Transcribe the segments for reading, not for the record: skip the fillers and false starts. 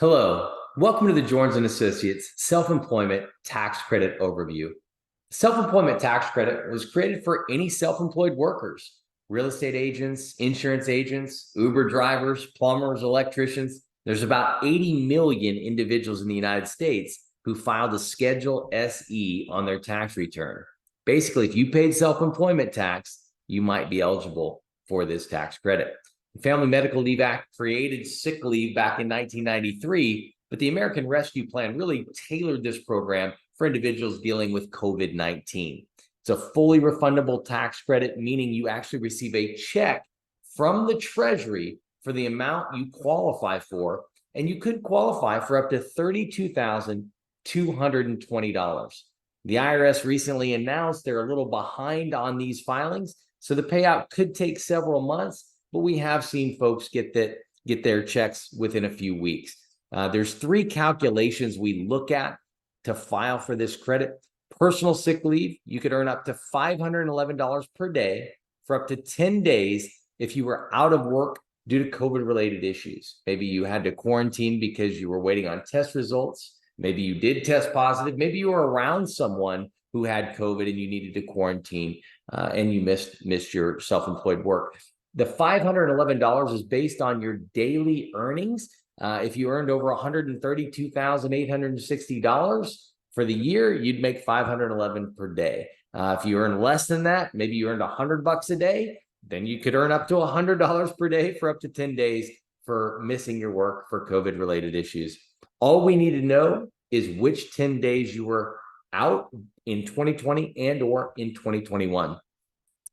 Hello, welcome to the Jorns and Associates Self-Employment Tax Credit Overview. Self-employment tax credit was created for any self-employed workers, real estate agents, insurance agents, Uber drivers, plumbers, electricians. There's about 80 million individuals in the United States who filed a Schedule SE on their tax return. Basically, if you paid self-employment tax, you might be eligible for this tax credit. The Family Medical Leave Act created sick leave back in 1993, but the American Rescue Plan really tailored this program for individuals dealing with COVID-19. It's a fully refundable tax credit, meaning you actually receive a check from the Treasury for the amount you qualify for, and you could qualify for up to $32,220. The IRS recently announced they're a little behind on these filings, so the payout could take several months, but we have seen folks get their checks within a few weeks. There's three calculations we look at to file for this credit. Personal sick leave, you could earn up to $511 per day for up to 10 days if you were out of work due to COVID-related issues. Maybe you had to quarantine because you were waiting on test results. Maybe you did test positive. Maybe you were around someone who had COVID and you needed to quarantine and you missed your self-employed work. The $511 is based on your daily earnings. If you earned over $132,860 for the year, you'd make $511 per day. If you earn less than that, maybe you earned $100 a day, then you could earn up to $100 per day for up to 10 days for missing your work for COVID-related issues. All we need to know is which 10 days you were out in 2020 and or in 2021.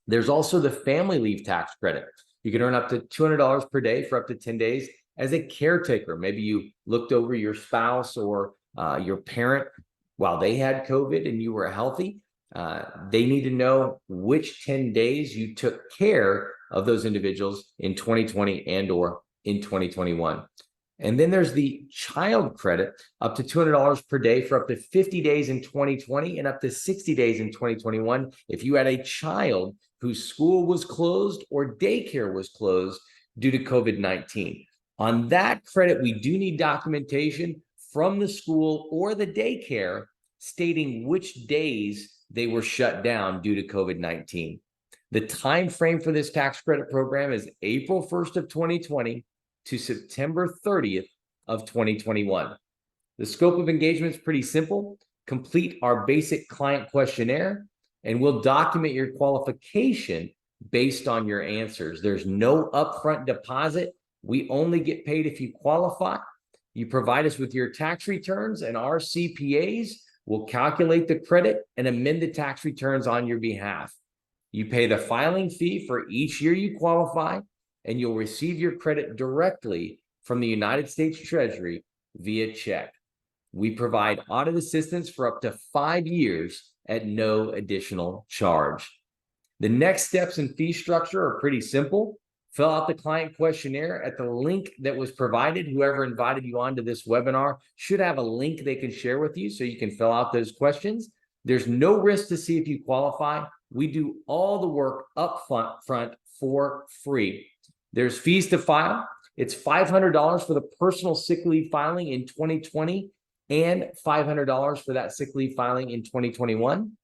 There's also the family leave tax credit. You can earn up to $200 per day for up to 10 days as a caretaker. Maybe you looked over your spouse or your parent while they had COVID and you were healthy. They need to know which 10 days you took care of those individuals in 2020 and or in 2021. And then there's the child credit, up to $200 per day for up to 50 days in 2020 and up to 60 days in 2021 if you had a child whose school was closed or daycare was closed due to COVID-19. On that credit, we do need documentation from the school or the daycare stating which days they were shut down due to COVID-19. The time frame for this tax credit program is April 1st of 2020 to September 30th of 2021. The scope of engagement is pretty simple. Complete our basic client questionnaire, and we'll document your qualification based on your answers. There's no upfront deposit. We only get paid if you qualify. You provide us with your tax returns, and our CPAs will calculate the credit and amend the tax returns on your behalf. You pay the filing fee for each year you qualify, and you'll receive your credit directly from the United States Treasury via check. We provide audit assistance for up to 5 years at no additional charge. The next steps and fee structure are pretty simple. Fill out the client questionnaire at the link that was provided. Whoever invited you onto this webinar should have a link they can share with you so you can fill out those questions. There's no risk to see if you qualify. We do all the work up front for free. There's fees to file. It's $500 for the personal sick leave filing in 2020 and $500 for that sick leave filing in 2021.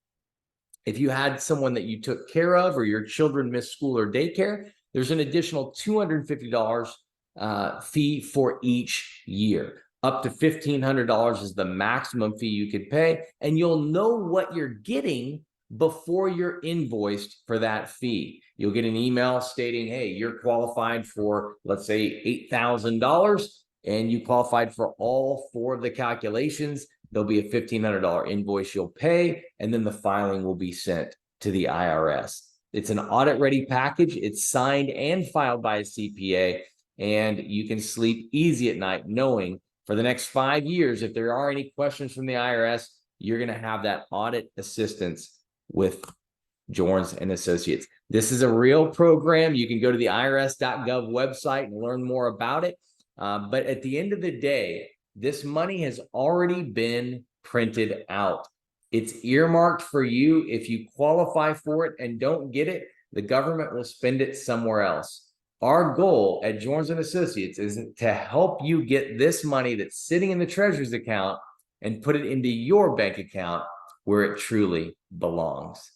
If you had someone that you took care of or your children missed school or daycare, there's an additional $250 fee for each year. Up to $1,500 is the maximum fee you could pay, and you'll know what you're getting before you're invoiced for that fee. You'll get an email stating, hey, you're qualified for, let's say, $8,000, and you qualified for all 4 of the calculations. There'll be a $1,500 invoice you'll pay, and then the filing will be sent to the IRS. It's an audit-ready package. It's signed and filed by a CPA, and you can sleep easy at night knowing for the next 5 years, if there are any questions from the IRS, you're going to have that audit assistance with Jorns and Associates. This is a real program. You can go to the irs.gov website and learn more about it. But at the end of the day, this money has already been printed out. It's earmarked for you. If you qualify for it and don't get it, the government will spend it somewhere else. Our goal at Jorns and Associates is to help you get this money that's sitting in the treasurer's account and put it into your bank account where it truly belongs.